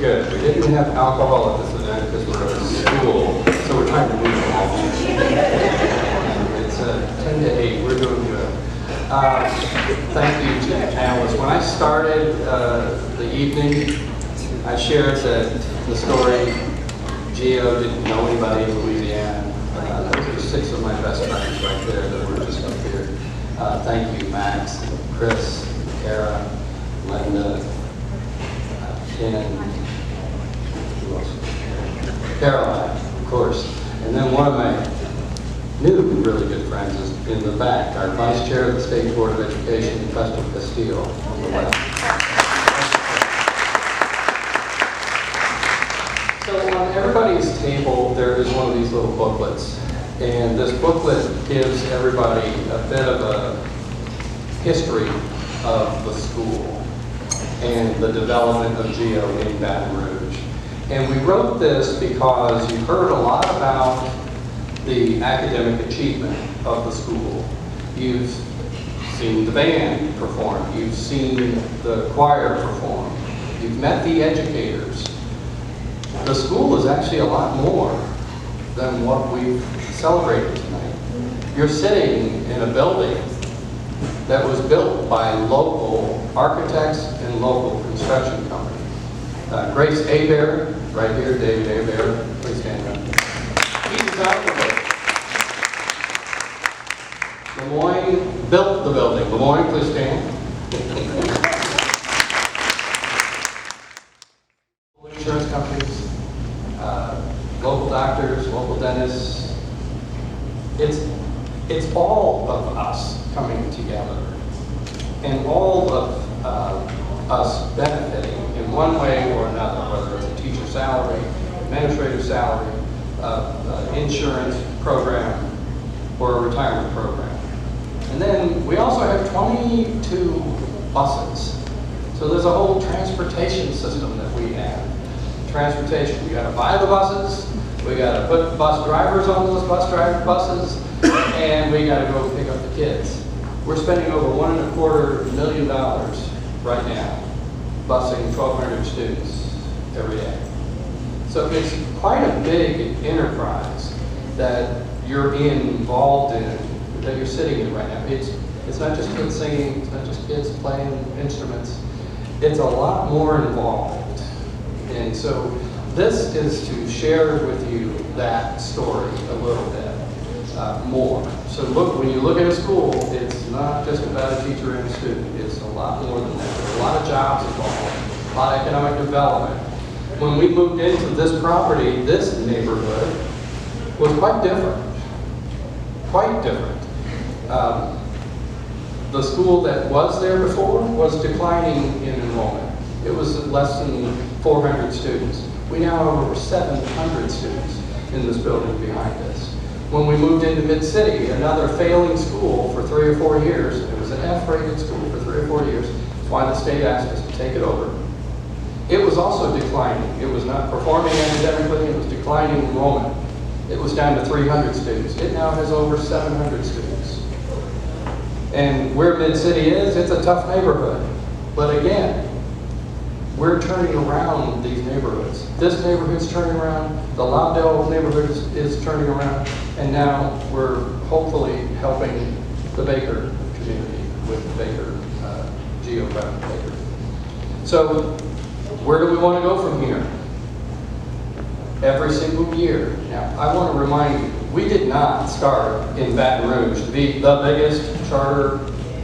good. We didn't have alcohol at this event because we're at a school, so we're trying to move along. It's 10 to 8. We're doing good. Thank you to the panelists. When I started the evening, I shared that the story, GEO didn't know anybody in Louisiana. Those are 6 of my best friends right there that were just up here. Thank you, Max, Chris, Kara, Linda, Ken, who else? Caroline, of course. And then one of my new really good friends is in the back, our Vice Chair of the State Board of Education, Festival Castillo, on the left. So on everybody's table, there is one of these little booklets. And this booklet gives everybody a bit of a history of the school and the development of GEO in Baton Rouge. And we wrote this because you heard a lot about the academic achievement of the school. You've seen the band perform. You've seen the choir perform. You've met the educators. The school is actually a lot more than what we've celebrated tonight. You're sitting in a building that was built by local architects and local construction companies. Grace Abear, right here, David Abear, please stand up. He designed the building. Lemoyne built the building. Lemoyne, please stand. Insurance companies, local doctors, local dentists. It's all of us coming together, and all of us benefiting in one way or another, whether it's a teacher salary, administrative salary, insurance program, or a retirement program. And then we also have 22 buses. So there's a whole transportation system that we have. Transportation, we got to buy the buses, we got to put bus drivers on those buses, and we got to go pick up the kids. We're spending over $1.25 million right now, busing 1,200 students every day. So it's quite a big enterprise that you're involved in, that you're sitting in right now. It's not just kids singing, it's not just kids playing instruments. It's a lot more involved. And so this is to share with you that story a little bit more. So look, when you look at a school, it's not just about a teacher and a student. It's a lot more than that. There's a lot of jobs involved, a lot of economic development. When we moved into this property, this neighborhood was quite different. Quite different. The school that was there before was declining in enrollment. It was less than 400 students. We now have over 700 students in this building behind us. When we moved into Mid-City, another failing school for 3 or 4 years, it was an F-rated school for 3 or 4 years. That's why the state asked us to take it over. It was also declining. It was not performing academically, it was declining enrollment. It was down to 300 students. It now has over 700 students. And where Mid-City is, it's a tough neighborhood. But again, we're turning around these neighborhoods. This neighborhood's turning around, the Loudale neighborhood is turning around, and now we're hopefully helping the Baker community with the Baker, GEO Baker. So where do we want to go from here? Every single year. Now, I want to remind you, we did not start in Baton Rouge to be the biggest charter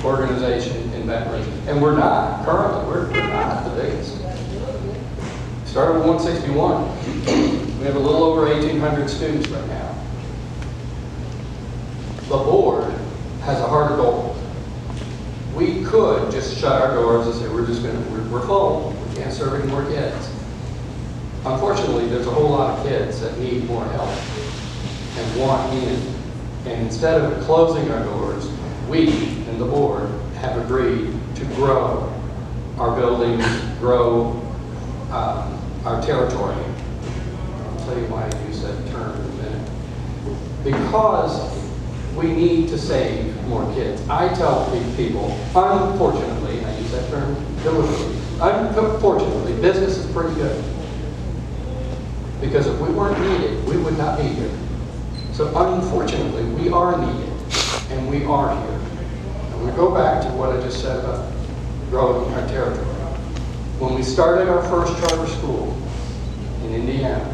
organization in Baton Rouge. And we're not, currently, we're not the biggest. Started with 161. We have a little over 1,800 students right now. The board has a hard goal. We could just shut our doors and say, we're full, we can't serve any more kids. Unfortunately, there's a whole lot of kids that need more help and want in. And instead of closing our doors, we and the board have agreed to grow our buildings, grow our territory. I'll tell you why I use that term in a minute. Because we need to save more kids. I tell people, unfortunately, I use that term deliberately, unfortunately, business is pretty good. Because if we weren't needed, we would not be here. So unfortunately, we are needed, and we are here. And we go back to what I just said about growing our territory. When we started our first charter school in Indiana,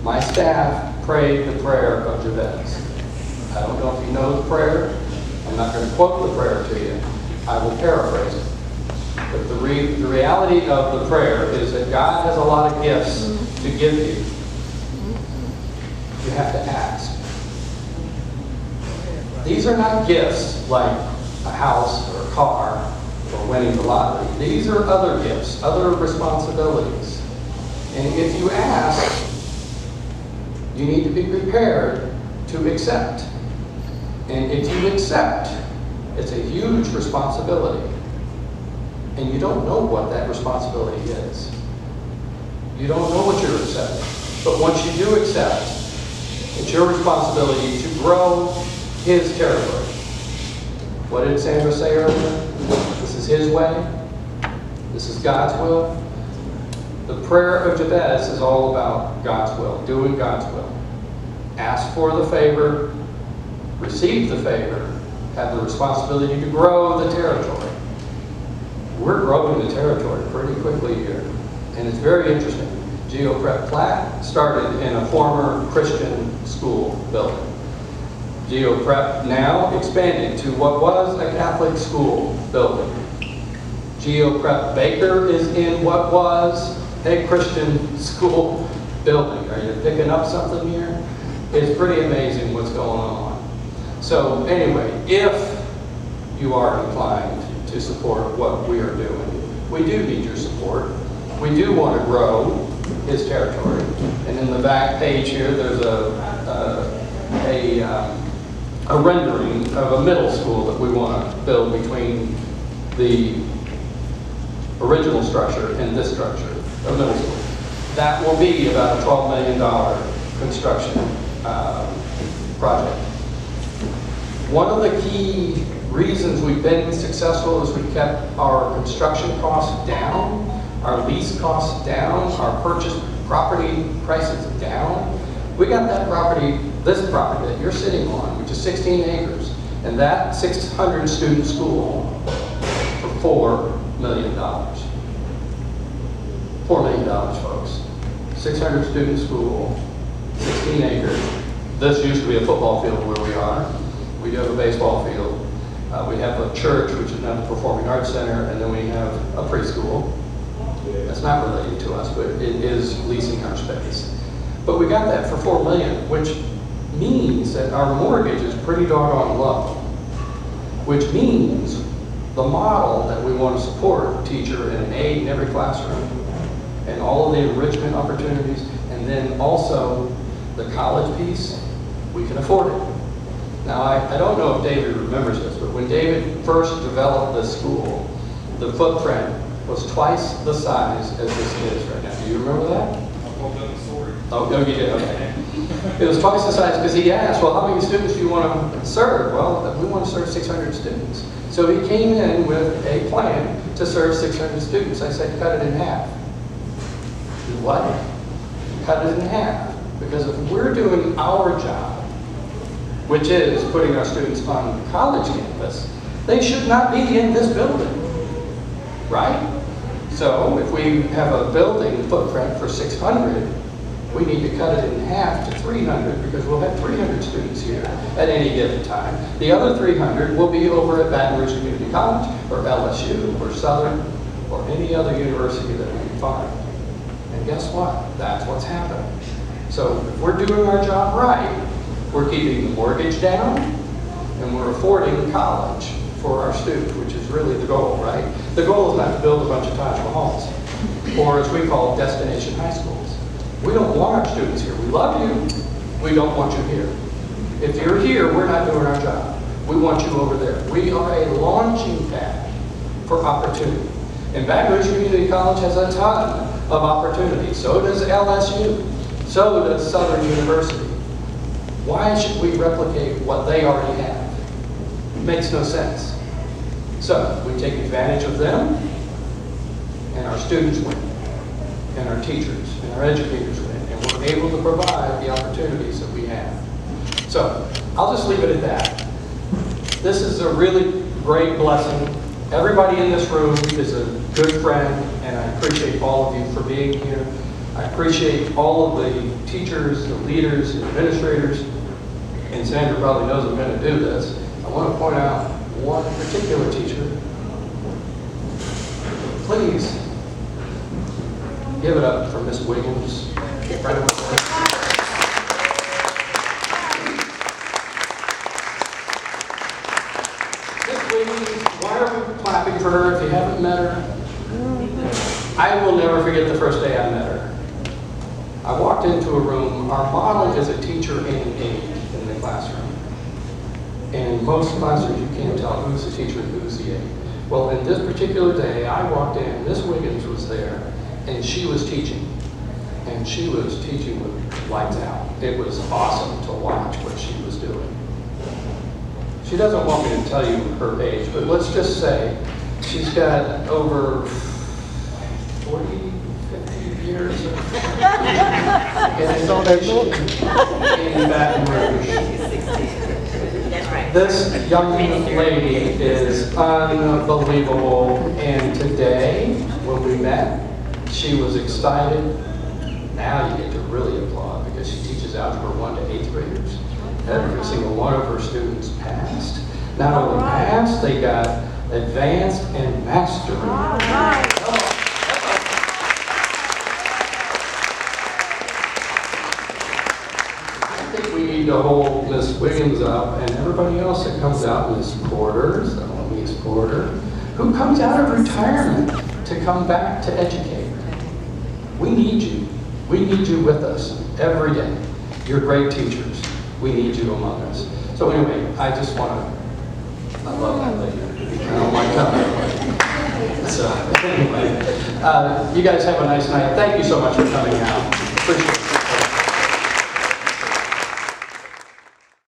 my staff prayed the prayer of Jabez. I don't know if you know the prayer. I'm not going to quote the prayer to you. I will paraphrase it. But the reality of the prayer is that God has a lot of gifts to give you. You have to ask. These are not gifts like a house or a car or winning the lottery. These are other gifts, other responsibilities. And if you ask, you need to be prepared to accept. And if you accept, it's a huge responsibility. And you don't know what that responsibility is. You don't know what you're accepting. But once you do accept, it's your responsibility to grow His territory. What did Sandra say earlier? This is His way. This is God's will. The prayer of Jabez is all about God's will, doing God's will. Ask for the favor, receive the favor, have the responsibility to grow the territory. We're growing the territory pretty quickly here, and it's very interesting. GEO Prep Platte started in a former Christian school building. GEO Prep now expanded to what was a Catholic school building. GEO Prep Baker is in what was a Christian school building. Are you picking up something here? It's pretty amazing what's going on. So anyway, if you are inclined to support what we are doing, we do need your support. We do want to grow His territory. And in the back page here, there's a rendering of a middle school that we want to build between the original structure and this structure, a middle school. That will be about a $12 million construction project. One of the key reasons we've been successful is we kept our construction costs down, our lease costs down, our purchase property prices down. We got that property, this property that you're sitting on, which is 16 acres, and that 600 student school for $4 million. $4 million, folks. 600 student school, 16 acres. This used to be a football field where we are. We do have a baseball field. We have a church, which is now the Performing Arts Center, and then we have a preschool. That's not related to us, but it is leasing our space. But we got that for $4 million, which means that our mortgage is pretty doggone low, which means the model that we want to support, teacher and an aide in every classroom, and all of the enrichment opportunities, and then also the college piece, we can afford it. Now, I don't know if David remembers this, but when David first developed this school, the footprint was twice the size as this is right now. Do you remember that? Oh, you did, okay. It was twice the size because he asked, well, how many students do you want to serve? Well, we want to serve 600 students. So he came in with a plan to serve 600 students. I said, cut it in half. What? Cut it in half. Because if we're doing our job, which is putting our students on college campus, they should not be in this building, right? So if we have a building footprint for 600, we need to cut it in half to 300 because we'll have 300 students here at any given time. The other 300 will be over at Baton Rouge Community College or LSU or Southern or any other university that we can find. And guess what? That's what's happening. So if we're doing our job right, we're keeping the mortgage down, and we're affording college for our students, which is really the goal, right? The goal is not to build a bunch of Taj Mahals, or as we call destination high schools. We don't want our students here. We love you. We don't want you here. If you're here, we're not doing our job. We want you over there. We are a launching pad for opportunity. And Baton Rouge Community College has a ton of opportunities. So does LSU. So does Southern University. Why should we replicate what they already have? It makes no sense. So we take advantage of them, and our students win. and our teachers and our educators win, and we're able to provide the opportunities that we have. So I'll just leave it at that. This is a really great blessing. Everybody in this room is a good friend, and I appreciate all of you for being here. I appreciate all of the teachers, the leaders, the administrators, and Sandra probably knows I'm going to do this. I want to point out one particular teacher. Please give it up for Miss Williams. Miss Williams, why are we clapping for her if you haven't met her? I will never forget the first day I met her. I walked into a room. Our model is a teacher and an aide in the classroom. And in most classrooms, you can't tell who's the teacher and who's the aide. Well, in this particular day, I walked in, Miss Wiggins was there, and she was teaching. And she was teaching with lights out. It was awesome to watch what she was doing. She doesn't want me to tell you her age, but let's just say she's got over 40, 50 years of education in Baton Rouge. This young lady is unbelievable, and today, when we met, she was excited. Now you get to really applaud, because she teaches Algebra 1 to 8th graders. Every single one of her students passed. Not only passed, they got advanced and mastery. I think we need to hold Miss Wiggins up, and everybody else that comes out, Miss Porter, Miss Porter, who comes out of retirement to come back to educate. We need you. We need you with us every day. You're great teachers. We need you among us. So anyway, I just want to, I love that lady. I don't like that. So anyway, you guys have a nice night. Thank you so much for coming out. Appreciate it.